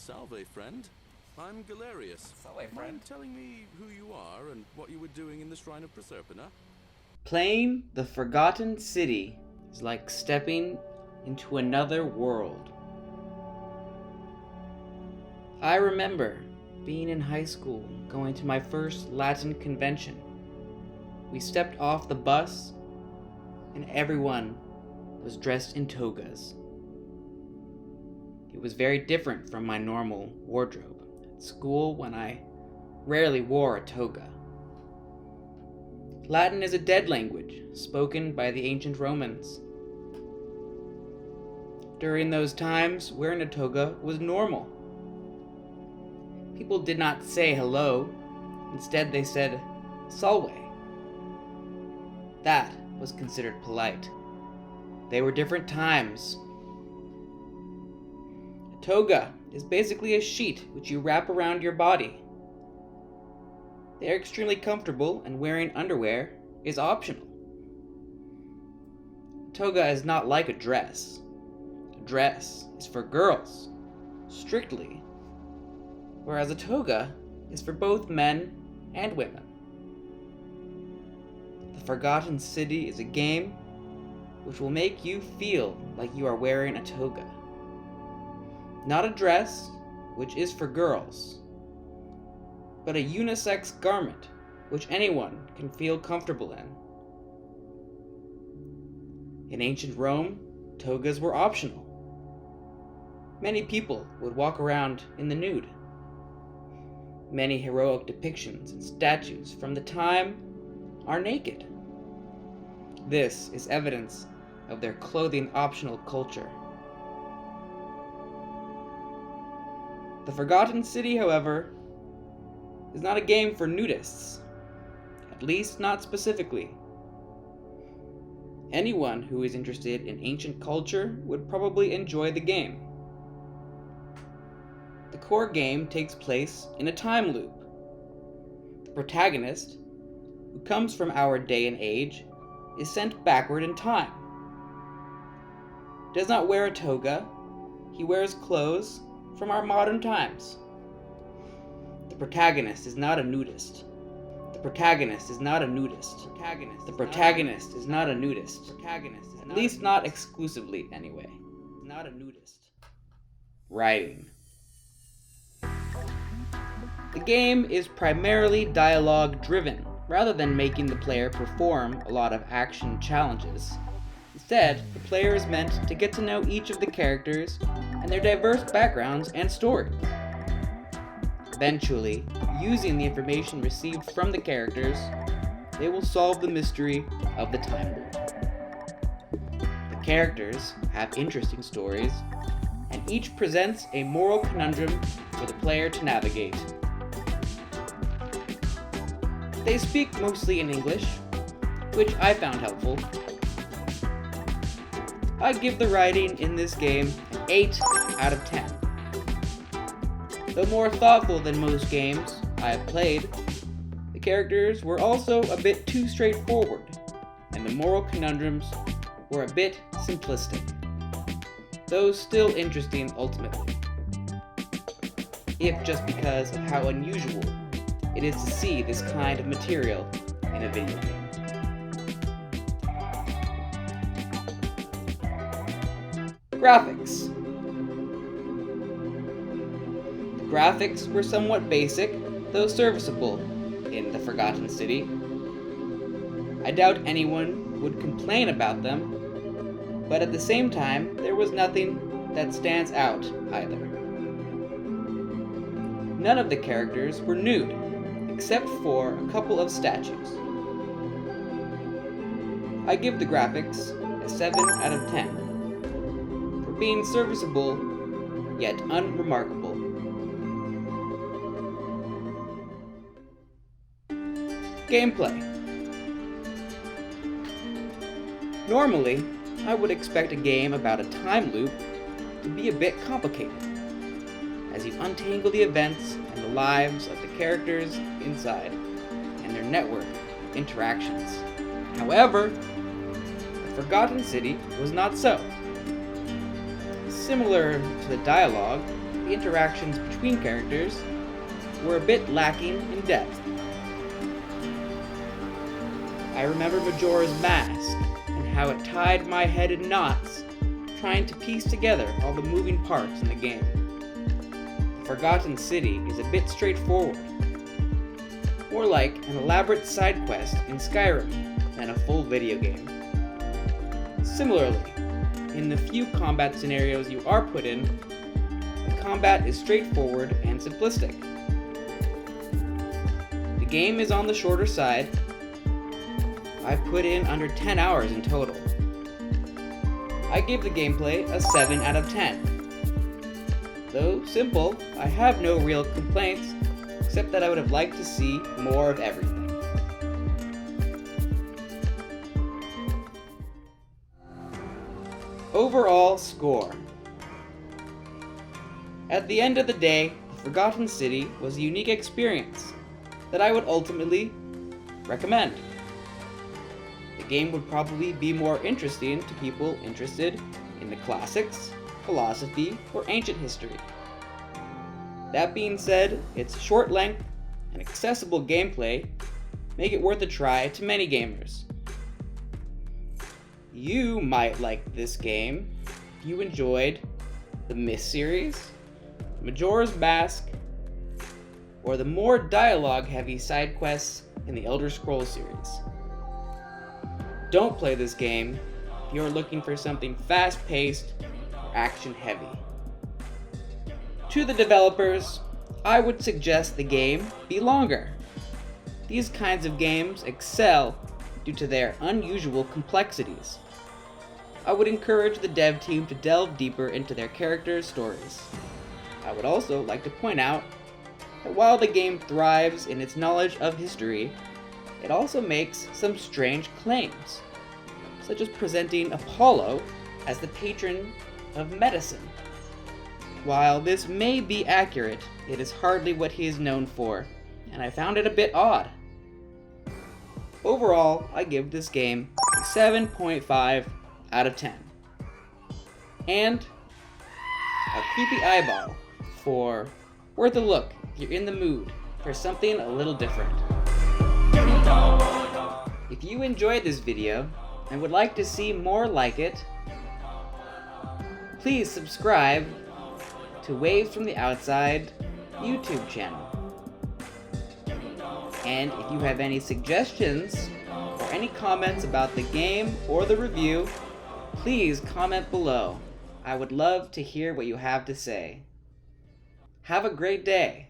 Salve, friend. I'm Galerius. Salve, friend. Mind telling me who you are and what you were doing in the Shrine of Proserpina? Playing the Forgotten City is like stepping into another world. I remember being in high school, going to my first Latin convention. We stepped off the bus, and everyone was dressed in togas. It was very different from my normal wardrobe at school, when I rarely wore a toga. Latin is a dead language spoken by the ancient Romans. During those times, wearing a toga was normal. People did not say hello. Instead, they said salve. That was considered polite. They were different times. A toga is basically a sheet which you wrap around your body. They are extremely comfortable, and wearing underwear is optional. A toga is not like a dress. A dress is for girls, strictly, whereas a toga is for both men and women. The Forgotten City is a game which will make you feel like you are wearing a toga. Not a dress, which is for girls, but a unisex garment which anyone can feel comfortable in. In ancient Rome, togas were optional. Many people would walk around in the nude. Many heroic depictions and statues from the time are naked. This is evidence of their clothing optional culture. The Forgotten City, however, is not a game for nudists, at least not specifically. Anyone who is interested in ancient culture would probably enjoy the game. The core game takes place in a time loop. The protagonist, who comes from our day and age, is sent backward in time. Does not wear a toga, he wears clothes from our modern times. The protagonist is not a nudist. The protagonist is not a nudist. The protagonist is not a nudist. At least not exclusively, anyway. Not a nudist. Writing. The game is primarily dialogue driven, rather than making the player perform a lot of action challenges. Instead, the player is meant to get to know each of the characters and their diverse backgrounds and stories. Eventually, using the information received from the characters, they will solve the mystery of the time loop. The characters have interesting stories, and each presents a moral conundrum for the player to navigate. They speak mostly in English, which I found helpful. I give the writing in this game an 8 out of 10. Though more thoughtful than most games I have played, the characters were also a bit too straightforward, and the moral conundrums were a bit simplistic, though still interesting ultimately, if just because of how unusual it is to see this kind of material in a video game. Graphics. The graphics were somewhat basic, though serviceable, in the Forgotten City. I doubt anyone would complain about them, but at the same time, there was nothing that stands out either. None of the characters were nude, except for a couple of statues. I give the graphics a 7 out of 10. Being serviceable, yet unremarkable. Gameplay. Normally, I would expect a game about a time loop to be a bit complicated, as you untangle the events and the lives of the characters inside, and their network of interactions. However, the Forgotten City was not so. Similar to the dialogue, the interactions between characters were a bit lacking in depth. I remember Majora's Mask and how it tied my head in knots trying to piece together all the moving parts in the game. The Forgotten City is a bit straightforward, more like an elaborate side quest in Skyrim than a full video game. Similarly, in the few combat scenarios you are put in, the combat is straightforward and simplistic. The game is on the shorter side. I've put in under 10 hours in total. I gave the gameplay a 7 out of 10. Though simple, I have no real complaints, except that I would have liked to see more of everything. Overall score. At the end of the day, Forgotten City was a unique experience that I would ultimately recommend. The game would probably be more interesting to people interested in the classics, philosophy, or ancient history. That being said, its short length and accessible gameplay make it worth a try to many gamers. You might like this game if you enjoyed the Myst series, Majora's Mask, or the more dialogue-heavy side quests in the Elder Scrolls series. Don't play this game if you're looking for something fast-paced or action-heavy. To the developers, I would suggest the game be longer. These kinds of games excel due to their unusual complexities. I would encourage the dev team to delve deeper into their characters' stories. I would also like to point out that while the game thrives in its knowledge of history, it also makes some strange claims, such as presenting Apollo as the patron of medicine. While this may be accurate, it is hardly what he is known for, and I found it a bit odd. Overall, I give this game a 7.5 out of 10. And a creepy eyeball for worth a look if you're in the mood for something a little different. If you enjoyed this video and would like to see more like it, please subscribe to Waves from the Outside YouTube channel. And if you have any suggestions or any comments about the game or the review, please comment below. I would love to hear what you have to say. Have a great day.